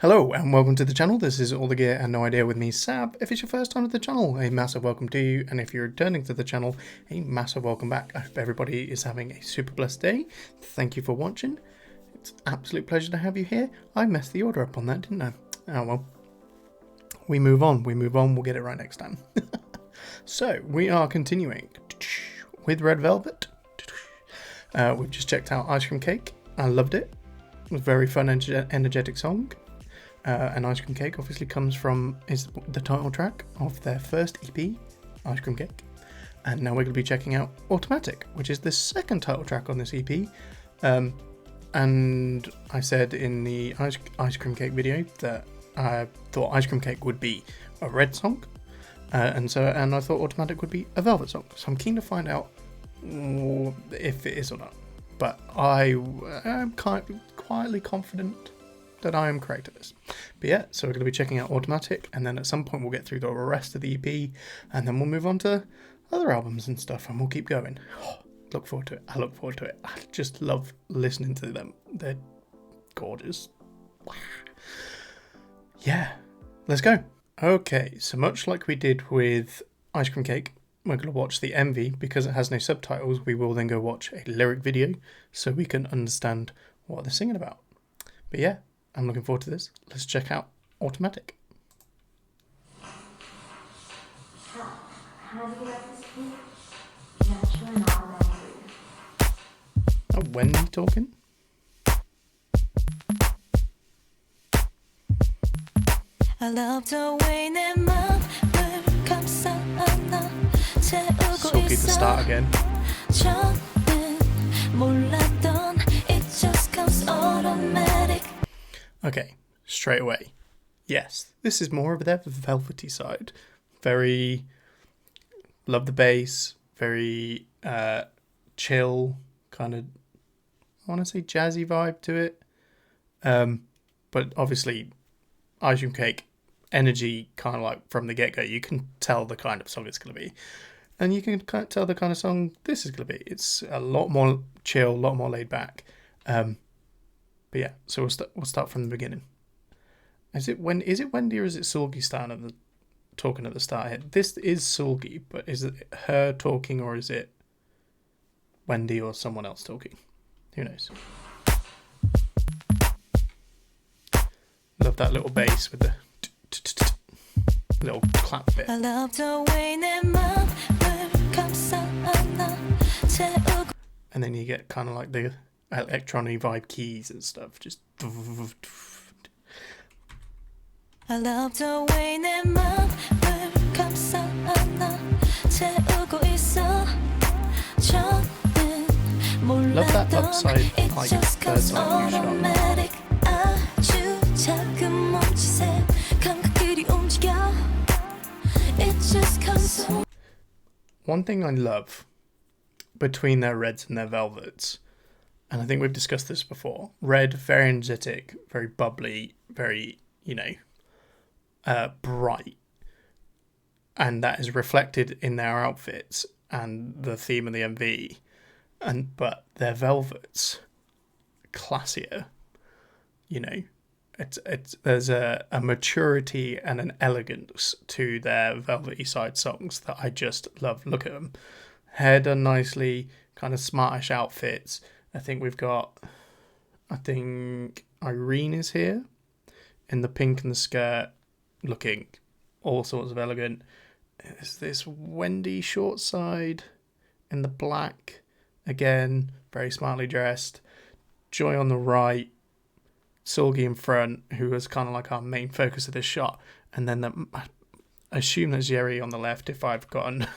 Hello and welcome to the channel. This is All the Gear and No Idea with me, Sab. If it's your first time at the channel, a massive welcome to you, and if you're returning to the channel, a massive welcome back. I hope everybody is having a super blessed day. Thank you for watching. It's an absolute pleasure to have you here. I messed the order up on that, didn't I? Oh well. We move on, we'll get it right next time. So, we are continuing with Red Velvet. We've just checked out Ice Cream Cake. I loved it. It was a very fun, energetic song. And Ice Cream Cake obviously is the title track of their first EP, Ice Cream Cake. And now we're going to be checking out Automatic, which is the second title track on this EP. And I said in the Ice Cream Cake video that I thought Ice Cream Cake would be a Red song, and I thought Automatic would be a Velvet song. So I'm keen to find out if it is or not. But I am quietly confident that I am correct at this. But yeah, so we're going to be checking out Automatic, and then at some point we'll get through the rest of the EP, and then we'll move on to other albums and stuff, and we'll keep going. Look forward to it. I look forward to it. I just love listening to them. They're gorgeous. Yeah, let's go. Okay, so much like we did with Ice Cream Cake, we're going to watch the MV. Because it has no subtitles, we will then go watch a lyric video so we can understand what they're singing about. But yeah, I'm looking forward to this. Let's check out Automatic. Oh, Wendy talking? I love the way 내 맘을 감싸안아 Sulky to start again. 저는 몰랐던 it just comes automatic. Okay, straight away. Yes, this is more of their velvety side. Very love the bass, very chill, kind of, I want to say jazzy vibe to it. But obviously, Ice Cream Cake, energy kind of like from the get-go. You can tell the kind of song it's going to be. And you can kind of tell the kind of song this is going to be. It's a lot more chill, a lot more laid back. But yeah, so we'll start from the beginning. Is it Wendy or is it Sulky talking at the start here? This is Sulky, but is it her talking or is it Wendy or someone else talking? Who knows? Love that little bass with the little clap bit. I love the way 내 맘을 감싸안아 채우고. And then you get kind of like the electronic vibe keys and stuff. Just. I love the way 내 맘을 감싸안아 채우고 있어. 저는 Love that 몰랐던 upside it like just comes third line shot. automatic. 아주 작은 몸짓에 감각들이 움직여. It just comes. One thing I love between their Reds and their Velvets, and I think we've discussed this before, Red, very energetic, very bubbly, very, bright. And that is reflected in their outfits and the theme of the MV. But their Velvets, classier, there's a maturity and an elegance to their velvety side songs that I just love. Look at them. Hair done nicely, kind of smartish outfits. I think Irene is here in the pink and the skirt, looking all sorts of elegant. There's this Wendy short side in the black, again, very smartly dressed. Joy on the right, Sulky in front, who was kind of like our main focus of this shot. And then I assume there's Jerry on the left if I've gotten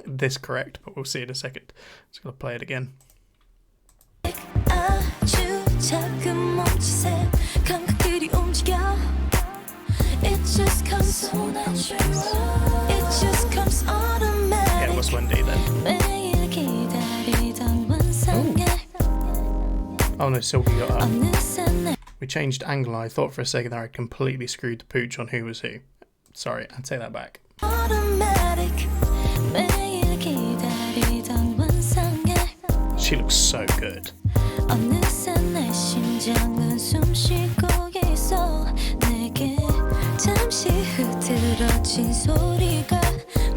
this correct, but we'll see in a second. Just going to play it again. 아주 작은 몸짓에 감각들이 움직여. It just comes so natural. It just comes automatic. Yeah, it was Wendy then. 매일 기다리던 환상에 Oh no, Sulky got up. 어느새 내 We changed angle. I thought for a second there I completely screwed the pooch on who was who. Sorry, I'd take that back. automatic. 매일 기다리던 환상에 She looks so good. 어느새 내 심장은 숨쉬고 있어. 다시 흐트러진 소리가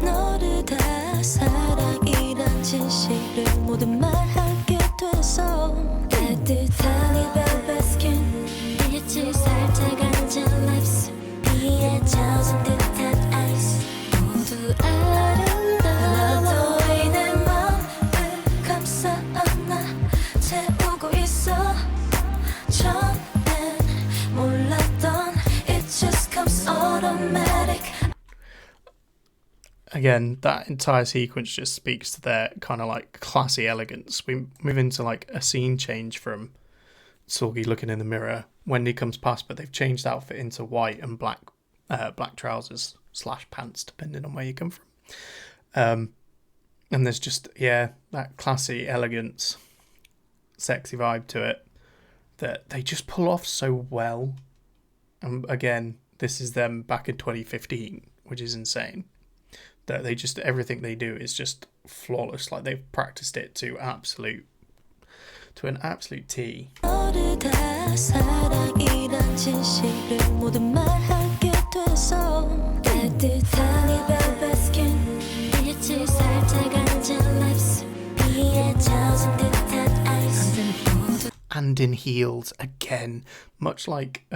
너를 다 사랑이란 진실을 모두 말하게 돼서 따뜻한 이 velvet skin 빛을 살짝 앉은 lips 비에 젖은 듯한 ice 모두 아름다워 너의 내 맘을 감싸 안아 채우고 있어 처음엔 몰랐던 it just comes automatic. Again, that entire sequence just speaks to their kind of like classy elegance. We move into like a scene change from Sorgi looking in the mirror. Wendy comes past, but they've changed the outfit into white and black trousers / pants, depending on where you come from. And there's just, yeah, that classy elegance, sexy vibe to it that they just pull off so well. And again, this is them back in 2015, which is insane. That they just, everything they do is just flawless. Like they've practiced it to an absolute T. 너를 다 사랑이란 진실을 모두 말하게 돼서 따뜻한 이 velvet skin 빛을 살짝 앉은 lips 비에 젖은 듯한 ice And in heels again, much like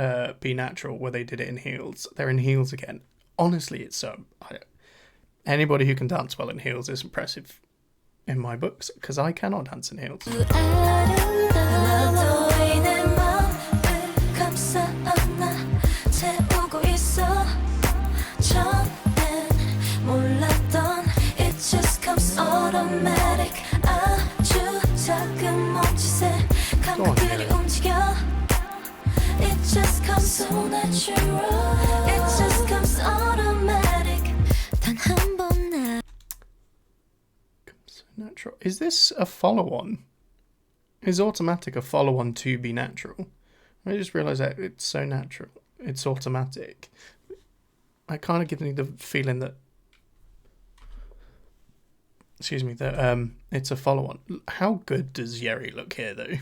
Be Natural, where they did it in heels. They're in heels again. Honestly, it's so. Anybody who can dance well in heels is impressive in my books, because I cannot dance in heels. It just comes so natural. It just comes automatic. 단 한 번 나. So natural. Is this a follow-on? Is Automatic a follow-on to Be Natural? I just realised that it's so natural. It's automatic. I kind of give me the feeling that. Excuse me. That it's a follow-on. How good does Yeri look here, though?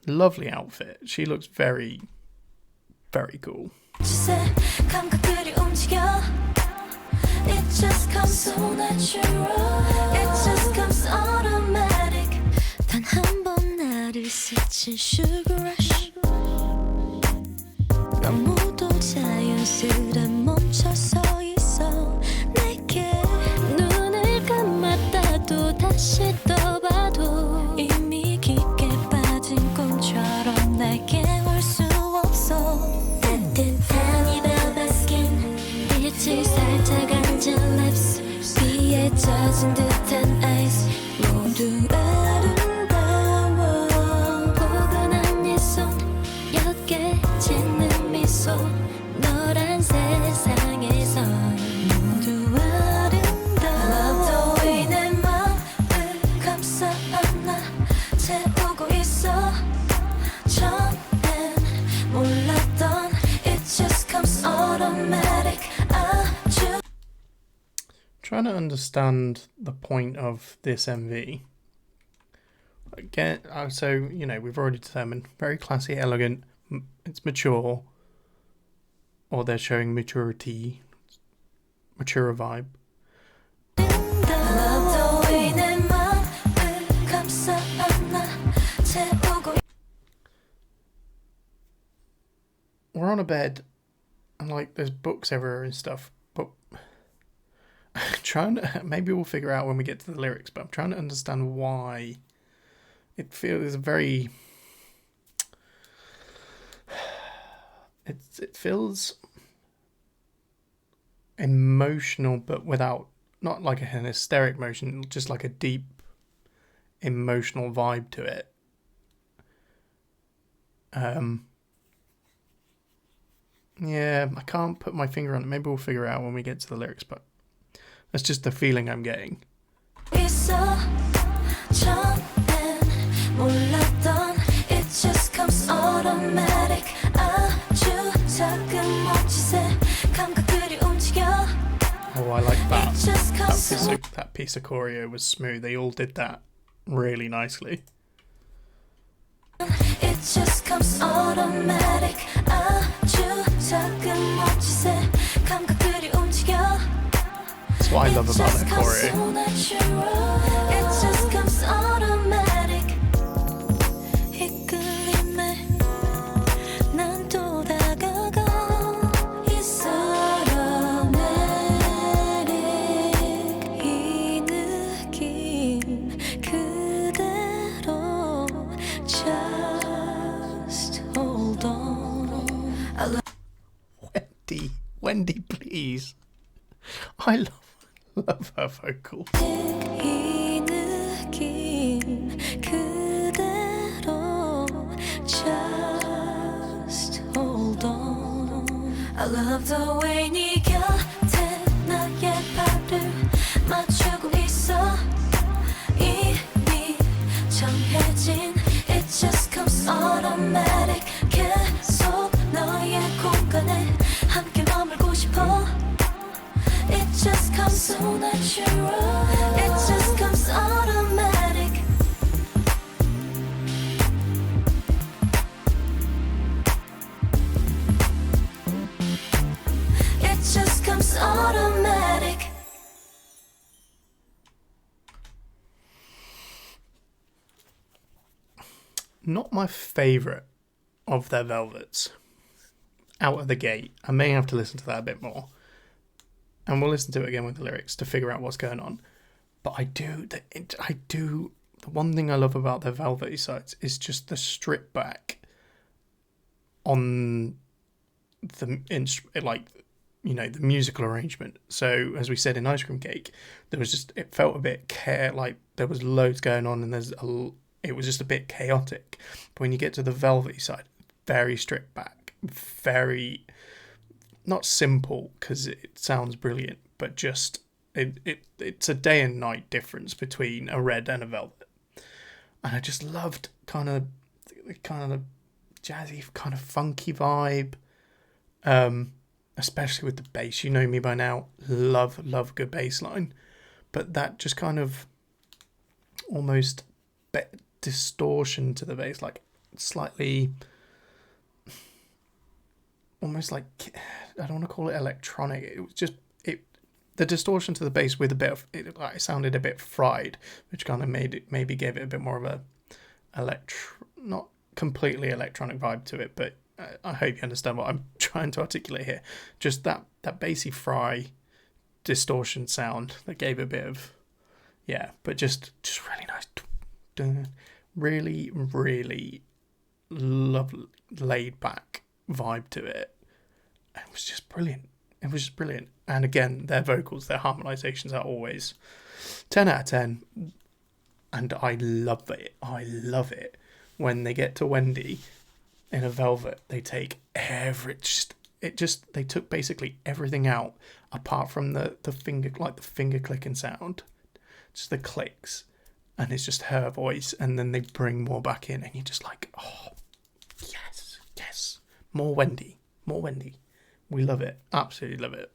Lovely outfit. She looks very, very cool. 감각들이 움직여. It just comes so natural. It just comes automatic. 단 한 번 나를 스친 sugar rush. 너무도 자연스레 멈춰서 있어 내게 눈을 감았다도 다시 떠봐도 이미 깊게 빠진 꿈처럼 내게 올 수 없어 따뜻한 이 velvet skin 빛을 살짝 앉은 lips 비에 젖은 듯한 ice 모두 아름다워 포근한 네 손 옅게 짓는 미소 너란 세상에서 모두 아름다워 너의 내 맘을 감싸 안아 채우고 있어 처음엔 몰랐던 it just comes automatic 아주 Trying to understand the point of this MV. Again, so, you know, we've already determined very classy, elegant, it's mature, or they're showing maturity, mature vibe. 너의 내 맘을 감싸 안아 채우고 We're on a bed, and like there's books everywhere and stuff, but maybe we'll figure out when we get to the lyrics, but I'm trying to understand why it feels very, it feels emotional, but without, not like an hysteric motion, just like a deep emotional vibe to it. Yeah, I can't put my finger on it. Maybe we'll figure it out when we get to the lyrics, but that's just the feeling I'm getting. 있어 처음엔 몰랐던 it just comes automatic 아주 작은 몸짓에 감각들이 움직여 Oh, I like that. It just comes That piece of choreo was smooth. They all did that really nicely. It just comes automatic 아주 아주 작은 멋짓에 감각들이 움직여. That's what I love about It their just comes choreo. so natural. It just comes automatic. 이끌림에 난 또 다가가. 이 사람 내릭 이 느낌 그대로 just hold on. I love Wendy, please. I love her vocal. 이 느낌 그대로 just hold on. I love the way 네 곁에 나의 발을 맞추고 있어. 이미 정해진 It just comes automatic. 계속 너의 공간에 함께 머물고 싶어. It just comes so natural. It just comes automatic. It just comes automatic. Not my favourite of their Velvets. Out of the gate. I may have to listen to that a bit more. And we'll listen to it again with the lyrics to figure out what's going on. But the one thing I love about their Velvety sides is just the strip back on the the musical arrangement. So as we said in Ice Cream Cake, it felt a bit like there was loads going on, and it was just a bit chaotic. But when you get to the Velvety side, very stripped back, very not simple because it sounds brilliant, but just it's a day and night difference between a red and a velvet. And I just loved kind of jazzy, kind of funky vibe, especially with the bass. You know me by now, love good bass line, but that just kind of almost distortion to the bass, like slightly, almost like, I don't want to call it electronic. It was just the distortion to the bass with a bit of it sounded a bit fried, which kind of maybe gave it a bit more of a not completely electronic vibe to it. But I hope you understand what I'm trying to articulate here. Just that bassy fry distortion sound that gave it a bit of but just really nice, really lovely laid back vibe to it. It was just brilliant. And again, their vocals, their harmonizations are always 10 out of 10. And I love it when they get to Wendy in a Velvet. They take they took basically everything out apart from the finger clicking sound, just the clicks, and it's just her voice, and then they bring more back in, and you're just like, oh yes, more Wendy. We love it. Absolutely love it.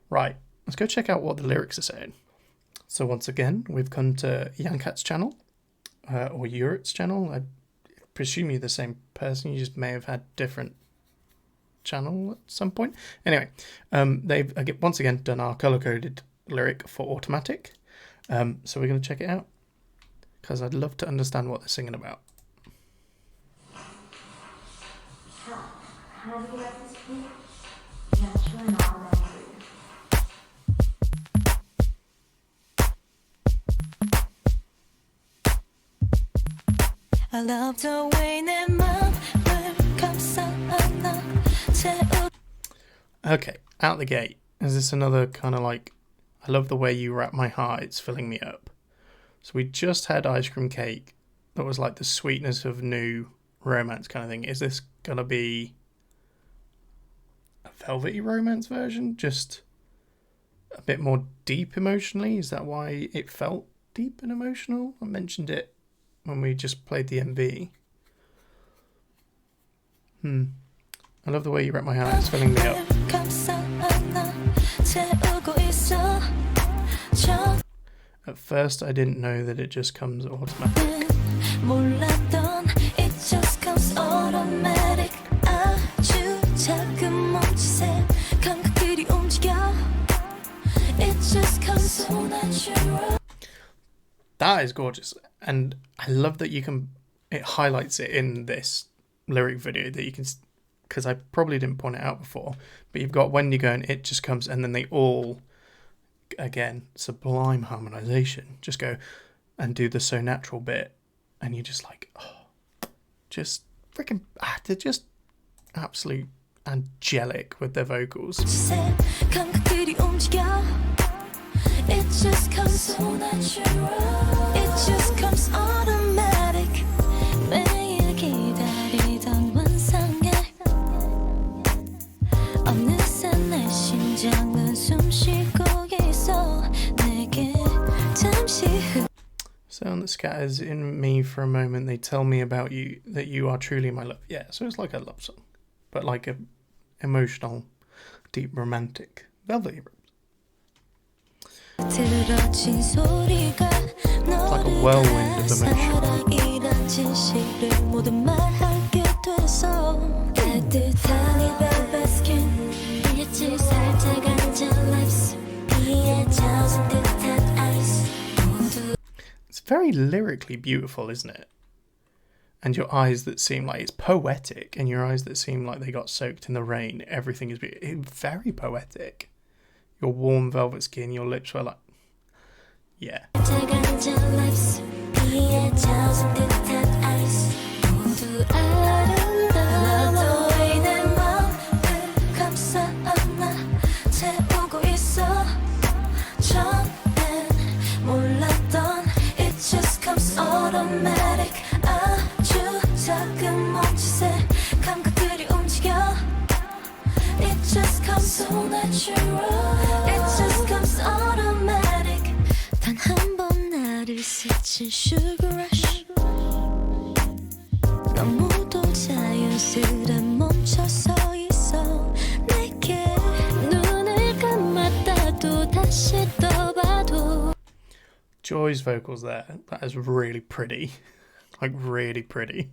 Right, let's go check out what the lyrics are saying. So once again, we've come to Yankat's channel, or Yurit's channel. I presume you're the same person, you just may have had different channel at some point. Anyway, they've once again done our color-coded lyric for Automatic. So we're going to check it out, because I'd love to understand what they're singing about. How do you like this beat? Yeah, sure, and all that. I love the way 내 맘을 감싸 안아 채우. Okay, out the gate. Is this another kind of like, I love the way you wrap my heart, it's filling me up. So we just had Ice Cream Cake that was like the sweetness of new romance kind of thing. Is this going to be a velvety romance version? Just a bit more deep emotionally? Is that why it felt deep and emotional? I mentioned it when we just played the MV. I love the way you wrap my heart, it's filling me up. At first I didn't know that it just comes automatic. so natural. That is gorgeous, and I love that it highlights it in this lyric video that you can, because I probably didn't point it out before, but you've got Wendy going, it just comes, and then they all, again, sublime harmonization, just go and do the so natural bit, and you're just like, oh, just freaking, they're just absolute angelic with their vocals. 감각들이 움직여. It just comes so natural. It just comes automatic. 매일 기다리던 환상에 어느새 내 심장은 숨쉬고 있어. 내게 잠시 Sound that scatters in me for a moment. They tell me about you, that you are truly my love. Yeah, so it's like a love song, but like a emotional, deep, romantic, velvety. 들어진 소리가 like a whirlwind of emotion. 사랑이란 진실을 모두 말하게 돼서 따뜻한 이 velvet skin 빛을 살짝 앉은 lips 비에 젖은 듯한 ice 모두 It's very lyrically beautiful, isn't it? And your eyes that seem like it's poetic, and your eyes that seem like they got soaked in the rain. Everything is very poetic. Your warm velvet skin, your lips were like, yeah. 살짝 앉은 lips 비에 젖은 듯한 ice 모두 아름다워 내 맘을 감싸 안아 채우고 있어 처음엔 몰랐던 it just comes automatic 아주 작은 몸짓에 감각들이 움직여 it just comes so natural it just comes automatic 단 한 번 나를 스친 sugar rush 너무도 자연스레 멈춰서 있어 내게 눈을 감았다도 다시 떠봐도 Joy's vocals there, that is really pretty. Like, really pretty.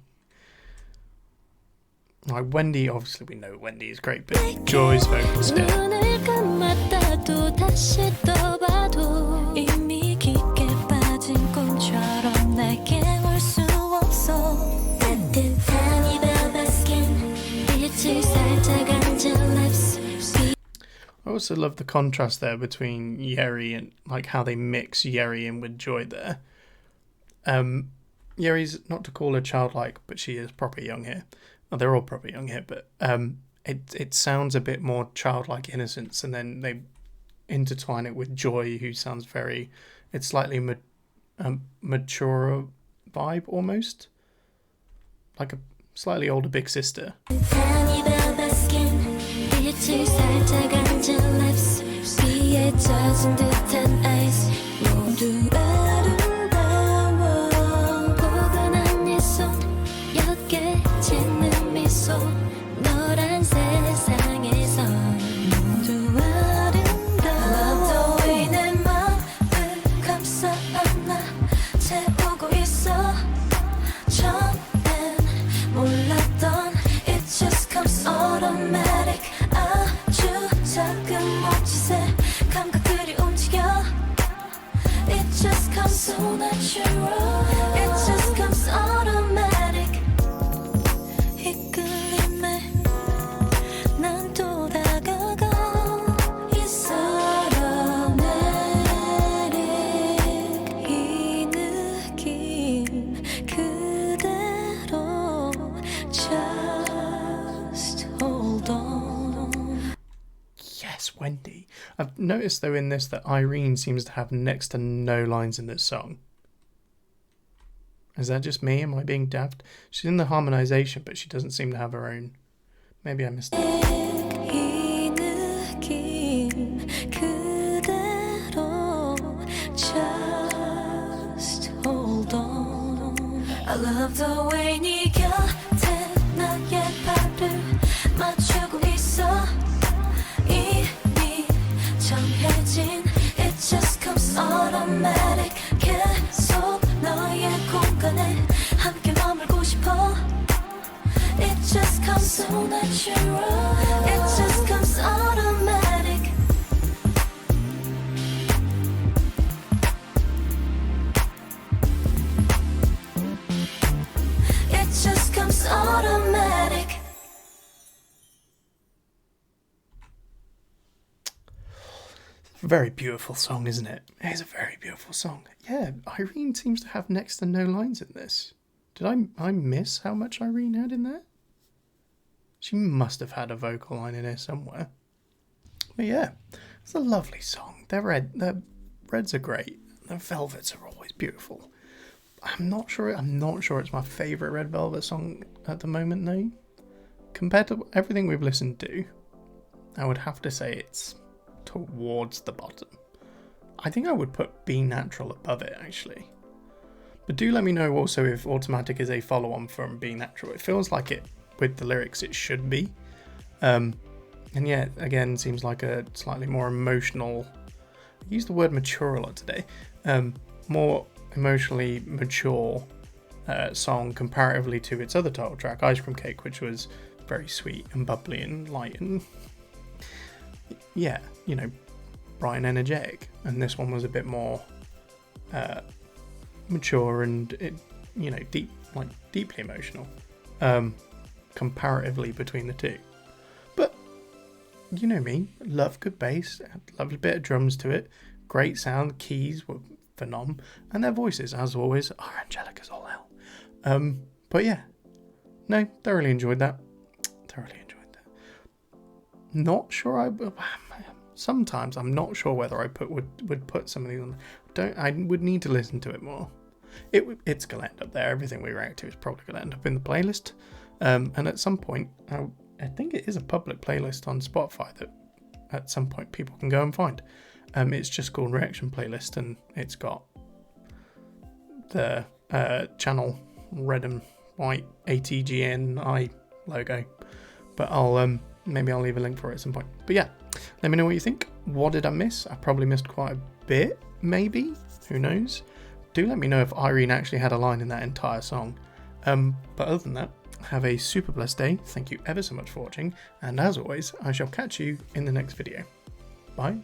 Like, Wendy, obviously we know Wendy is great, but Joy's vocals there. 눈을 감았다도 다시 떠봐도 이미 깊게 빠진 꿈처럼 내게 올 수 없어 따뜻한 이 velvet skin 빛을 살짝 앉은 lips I also love the contrast there between Yeri and like how they mix Yeri in with Joy there. Yeri's, not to call her childlike, but she is proper young here. Oh, they're all proper young here, but it sounds a bit more childlike innocence, and then they intertwine it with Joy, who sounds very, it's slightly mature vibe almost, like a slightly older big sister. 따뜻한 이 velvet skin 빛을 살짝 앉은 lips 비에 젖은 듯한 ice 모두 아름다워 포근한 네 손 옅게 짓는 미소 너란 세상에서 모두 아름다워 내 맘을 감싸 안아 채우고 있어 처음엔 몰랐던 it just comes automatic 아주 작은 몸짓에 감각들이 움직여 it just comes so natural it just comes automatic 이끌림에 난 또 다가가 있어 내릴 이 느낌 그대로 just hold on Yes, Wendy. I've noticed though in this that Irene seems to have next to no lines in this song. Is that just me? Am I being daft? She's in the harmonization, but she doesn't seem to have her own. Maybe I missed it. 이 느낌 그대로 just hold on I love the way 네 곁에 나의 발을 맞추고 있어 이미 정해진 it just comes automatic 계속 너의 공간에 함께 머물고 싶어 it just comes so natural it just comes automatic a very beautiful song, isn't it? It is a very beautiful song. Yeah, Irene seems to have next to no lines in this. Did I miss how much Irene had in there? She must have had a vocal line in here somewhere. But yeah, it's a lovely song. Their reds are great. The velvets are always beautiful. I'm not sure it's my favourite Red Velvet song at the moment though. Compared to everything we've listened to, I would have to say it's towards the bottom. I think I would put Be Natural above it actually. But do let me know also if Automatic is a follow-on from Be Natural. It feels like it, with the lyrics, it should be. And yeah, again, seems like a slightly more emotional... I used the word mature a lot today. More emotionally mature song comparatively to its other title track, Ice Cream Cake, which was very sweet and bubbly and light and... yeah, you know, bright and energetic. And this one was a bit more... mature and deeply emotional comparatively between the two. But you know me, love good bass, lovely bit of drums to it, great sound, keys were phenomenal, and their voices as always are angelic as all hell. But yeah, no, thoroughly enjoyed that. Not sure sometimes I'm not sure whether I would put some of these on. I would need to listen to it more. It's going to end up there. Everything we react to is probably going to end up in the playlist. And at some point, I think it is a public playlist on Spotify that at some point people can go and find. It's just called Reaction Playlist, and it's got the channel red and white ATG&NI logo. But maybe I'll leave a link for it at some point. But yeah, let me know what you think. What did I miss? I probably missed quite a bit, maybe. Who knows? Do let me know if Irene actually had a line in that entire song. But other than that, have a super blessed day. Thank you ever so much for watching. And as always, I shall catch you in the next video. Bye.